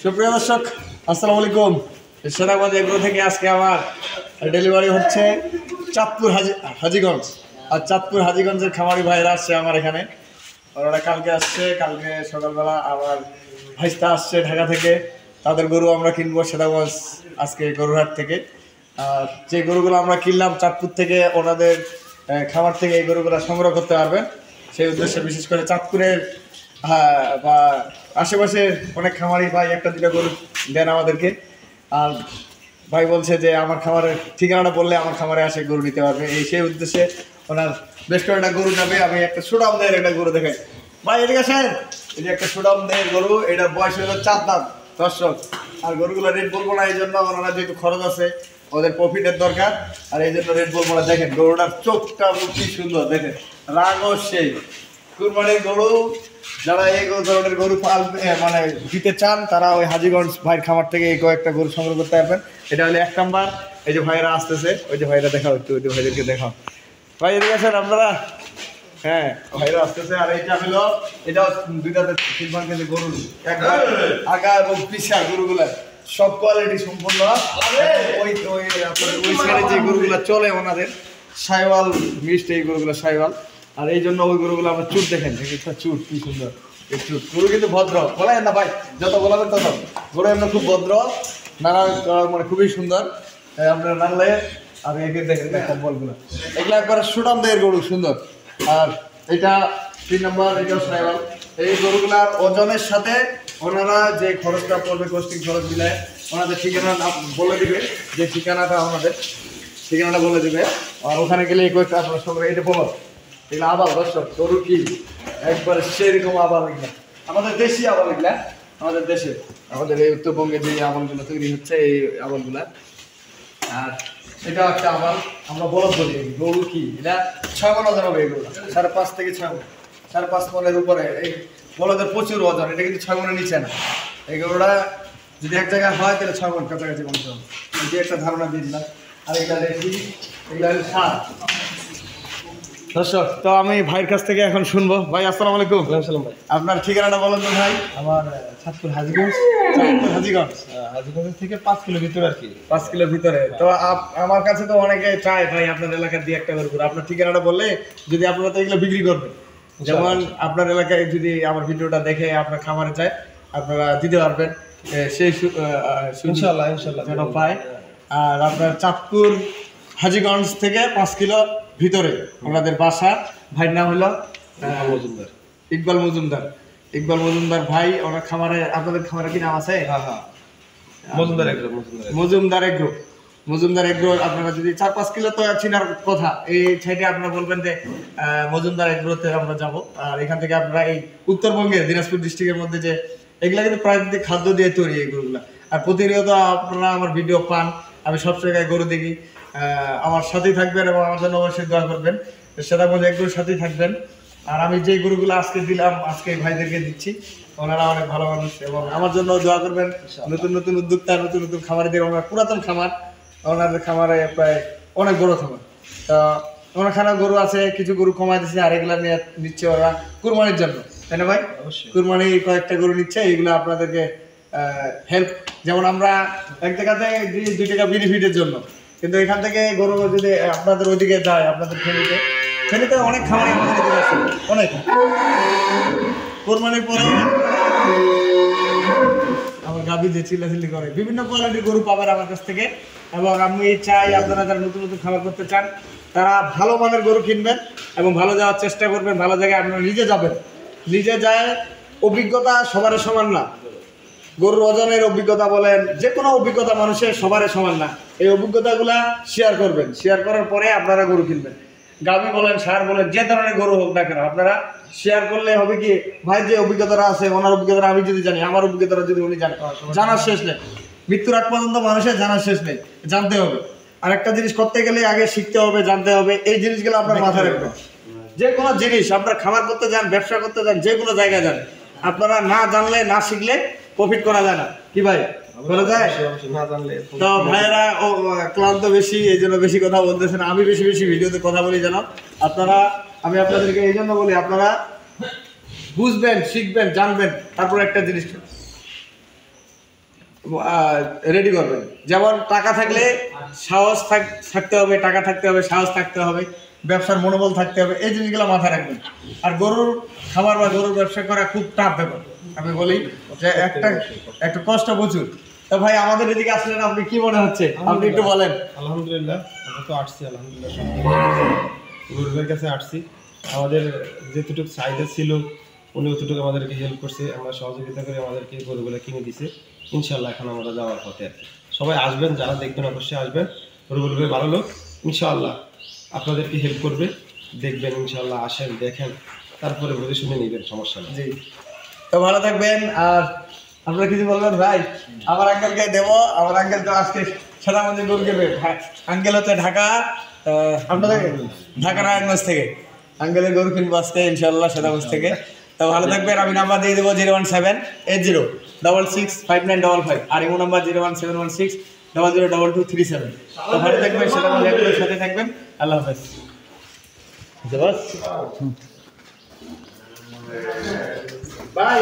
সুপ্রিয় দর্শক আসসালামু আলাইকুম। সেনাগঞ্জ এগ্রো থেকে আজকে আমার ডেলিভারি হচ্ছে চাঁদপুর হাজীগঞ্জ। আর চাঁদপুর হাজীগঞ্জের খামারি ভাইরা আসছে আমার এখানে। ওরা কালকে আসছে, কালকে সকালবেলা আমার ভাইস্তা আসছে ঢাকা থেকে। তাদের গরু আমরা কিনবো সেনাগঞ্জ আজকে গরুরহাট থেকে। আর যে গরুগুলো আমরা কিনলাম চাঁদপুর থেকে, ওনাদের খামার থেকে এই গরুগুলো সংগ্রহ করতে পারবেন। সেই উদ্দেশ্যে বিশেষ করে চাঁদপুরের বা আশেপাশে অনেক খামারি ভাই একটা দুটো গরু দেন আমাদেরকে। আর ভাই বলছে যে আমার খামারের ঠিকানাটা বললে আমার খামারে আসে গরু নিতে পারবে। সেই উদ্দেশ্যে ওনার বেশ কয়েকটা গরু যাবে। আমি একটা সুডাম দেয়ের একটা গরু দেখাই। ভাই এদিকে আসেন। এই যে একটা সুডাম দেয়ের গরু, এটার বয়স হলো 4 দাঁত দর্শক। আর গরুগুলো রেট বলবো না, এই জন্য ওনারা যেহেতু খরচ আছে, ওদের প্রফিটের দরকার, আর এই জন্য রেট বলবো না। দেখেন গরুটার চোখটা কি সুন্দর, দেখেন রাগও সেই। কুরবানির গরু যারা এই ধরনের গরু মানে দিতে চান, তারা ওই হাজীগঞ্জ ভাইয়ের খামার থেকে এই কয়েকটা গরু সংগ্রহ করতে পারবেন। এটা হলো 1 নাম্বার। এই যে ভাইয়েরা আসতেছে, ওই যে ভাইরা দেখাও একটু, ওই যে ভাইদেরকে দেখাও। ভাই এদিকে আছেন আপনারা? হ্যাঁ, ভাইরা আসতেছে। আর এইটা হলো, এটাও 2 দাঁতের 3 কেজি গরু, একবার আগা এবং পিছা গরুগুলা সব কোয়ালিটি সম্পূর্ণ। ওই সাইডে যে গরুগুলা চলে ওনাদের সাইওয়াল মিক্সড, এই গরুগুলো সাইওয়াল। আর এই জন্য ওই গরুগুলো আমরা চুট দেখেন, চুট কি সুন্দর। এই চুট গরু কিন্তু ভদ্র, বলেন না ভাই, যত বলাবেন তত গরু এমন খুব ভদ্র, নানা মানে খুবই সুন্দর। আপনারা নানলে আর একে দেখেন কম্বলগুলো, এগুলো একবার সুডাম দেয়ের গরু, সুন্দর। আর এটা 3 নম্বর, এটাও সাইওয়াল। এই গরুগুলার ওজনের সাথে ওনারা যে খরচটা পড়বে, কস্টিং খরচ মিলায় ওনাদের ঠিকানা বলে দিবে, যে ঠিকানাটা ওনাদের ঠিকানাটা বলে দিবে। আর ওখানে গেলে এই কয়েকটা আপনার সঙ্গে এটা বলো, এগুলো আবার দর্শক গরু কি একবার সেরকম আবার এগুলা আমাদের দেশি আবার, এগুলা আমাদের দেশে, আমাদের এই উত্তরবঙ্গে যে আবালগুলো তৈরি হচ্ছে, এই আবালগুলা। আর এটা একটা আবাল, আমরা বলদ বলি। গরু কি এটা 6 মণ ওজন হবে এগুলো, 5.5 থেকে 6 মণ, 5.5 মণের উপরে। এই বলদের প্রচুর ওজন, এটা কিন্তু 6 মণের নিচে না। এই গরুটা যদি এক জায়গায় হয় তাহলে 6 মণ কাছাকাছি মাংস হবে, যে একটা ধারণা দিয়ে দিলাম। আর এগুলা দেখি, এগুলা সার দর্শক। তো আমি ভাইয়ের কাছ থেকে এখন শুনবো। ভাই আসসালামু আলাইকুম। আসসালাম ভাই, আপনার ঠিকানাটা বলেন তো ভাই। আমার চাঁদপুর হাজীগঞ্জ, হাজীগঞ্জ থেকে 5 কিলো ভিতরে আর কি, 5 কিলোর ভিতরে। তো আমার কাছে তো অনেকে চায় ভাই আপনার এলাকার দিয়ে একটা গরু। আপনার ঠিকানাটা বললে যদি আপনারা তো এগুলো বিক্রি করবেন, যেমন আপনার এলাকায় যদি আমার ভিডিওটা দেখে আপনার খামারে চায়, আপনারা দিতে পারবেন সেই ইনশাআল্লাহ যেন পায়। আর আপনার চাঁদপুর হাজীগঞ্জ থেকে 5 কিলো ভিতরে ওনাদের বাসা। ভাইয়ের নাম হলো ইকবাল মজুমদার। ইকবাল মজুমদার ভাই, ওনার খামারে, আপনাদের খামারে কি নাম আছে? মজুমদার এগ্রো। মজুমদার এগ্রো। আপনারা যদি 4-5 কিলো তো চিনার কথা, এই সাইডে আপনারা বলবেন যে মজুমদার এগ্রোতে আমরা যাব। আর এখান থেকে আপনারা এই উত্তরবঙ্গের দিনাজপুর ডিস্ট্রিক্টের মধ্যে যে এগুলা কিন্তু প্রাকৃতিক খাদ্য দিয়ে তৈরি এই গরুগুলা। আর প্রতিনিয়ত আপনারা আমার ভিডিও পান, আমি সব জায়গায় গরু দেখি। আমার সাথেই থাকবেন এবং আমার জন্য অবশ্যই দোয়া করবেন, সেটা মধ্যে এগুলোর সাথেই থাকবেন। আর আমি যেই গরুগুলো আজকে দিলাম, আজকে ভাইদেরকে দিচ্ছি, ওনারা অনেক ভালো মানুষ এবং আমার জন্য দোয়া করবেন। নতুন নতুন উদ্যোক্তা, নতুন নতুন খামারিদের, ওনার পুরাতন খামার, ওনাদের খামারে প্রায় অনেক বড় খামার। তা ওনাখানে গরু আছে, কিছু গরু কমাই দিচ্ছে, আর এগুলা নিয়ে নিচ্ছে ওরা কুরবানির জন্য, তাই না ভাই? কুরবানি কয়েকটা গরু নিচ্ছে, এইগুলো আপনাদেরকে হেল্প। যেমন আমরা এক জায়গাতে 2 টাকা বেনিফিটের জন্য, কিন্তু এখান থেকে গরু যদি আপনাদের ওইদিকে যায়, আপনাদের ফেনীতে অনেক খামারি আমাদের দিকে আছে, অনেক। কোরবানির পরে আমার গাভী যে চিল্লাচিল্লি করে, বিভিন্ন কোয়ালিটির গরু পাবেন আমার কাছ থেকে। এবং আমি চাই আপনারা যারা নতুন নতুন খাবার করতে চান, তারা ভালো মানের গরু কিনবেন এবং ভালো যাওয়ার চেষ্টা করবেন। ভালো জায়গায় আপনারা নিজে যাবেন, নিজে যায়। অভিজ্ঞতা সবার সমান না, গরুর ওজনের অভিজ্ঞতা বলেন, যে কোনো অভিজ্ঞতা মানুষের সবার সমান না। এই অভিজ্ঞতাগুলা শেয়ার করবেন, শেয়ার করার পরে আপনারা গরু কিনবেন। গাভী বলেন, ষাঁড় বলেন, যে ধরনের গরু হোক না কেন, আপনারা শেয়ার করলে হবে কি, ভাই যে অভিজ্ঞতাটা আছে, ওনার অভিজ্ঞতা আমি যদি জানি, আমার অভিজ্ঞতাটা যদি উনি জানেন, জানার শেষ নেই। মৃত্যুর আগ পর্যন্ত মানুষের জানার শেষ নেই, জানতে হবে। আর একটা জিনিস করতে গেলে আগে শিখতে হবে, জানতে হবে। এই জিনিসগুলো আপনার মাথায় রাখবেন। যে কোনো জিনিস আপনার খাবার করতে যান, ব্যবসা করতে যান, যে কোনো জায়গায় যান, আপনারা না জানলে, না শিখলে প্রফিট করা যায় না। কি ভাই, বলা যায়? তো ভাইয়েরা ক্লান্ত বেশি, এই জন্য বেশি কথা বলতেছেন। আমি বেশি ভিডিওতে কথা বলি যেন আপনারা, আমি আপনাদেরকে এই জন্য বলি, আপনারা বুঝবেন, শিখবেন, জানবেন, তারপর একটা জিনিস রেডি করবেন। যেমন টাকা থাকলে সাহস থাকতে হবে, টাকা থাকতে হবে, সাহস থাকতে হবে, ব্যবসার মনোবল থাকতে হবে, এই জিনিসগুলো মাথায় রাখবেন। আর গরুর খামার বা গরুর ব্যবসা করা খুব টাফ ব্যাপার। আমি বলি যে একটা কষ্ট প্রচুর। তো ভাই আমাদের এদিকে আসলেন, আপনি কি মনে হচ্ছে, আপনি একটু বলেন। আলহামদুলিল্লাহ, আমরা তো আসছি আলহামদুলিল্লাহ, গরুর কাছে আসছি। আমাদের যেটুকু চাহিদা ছিল উনি অতটুকু আমাদেরকে হেল্প করছে, আমরা সহযোগিতা করে আমাদেরকে গরুগুলো কিনে দিছে। ইনশাল্লাহ এখন আমরা যাওয়ার পথে আর কি। সবাই আসবেন, যারা দেখবেন অবশ্যই আসবেন। গরুগুলো ভালো লোক, ইনশাআল্লাহ আপনাদেরকে হেল্প করবে, দেখবেন ইনশাআল্লাহ। আসেন, দেখেন, তারপরে বুঝে শুনে নেবেন, সমস্যা নেই। জি, তো ভালো থাকবেন। আর আপনারা কিছু বলবেন ভাই? আমার আঙ্কেলকে দেবো, আমার আঙ্কেল তো আজকে সাদামন্দি গরু দেবে। আঙ্কেল হচ্ছে ঢাকা, আপনাদের ঢাকা নারায়ণগঞ্জ থেকে আঙ্কেলের গরু কিনবো আজকে ইনশাল্লাহ সাদাগঞ্জ থেকে। তো ভালো থাকবেন। আমি নাম্বার দিয়ে দেবো 01780665955, আর ইমো নাম্বার 01716002237। তো ভালো থাকবেন, সাদাগঞ্জের সাথে থাকবেন। আল্লাহ হাফেজ। বাই।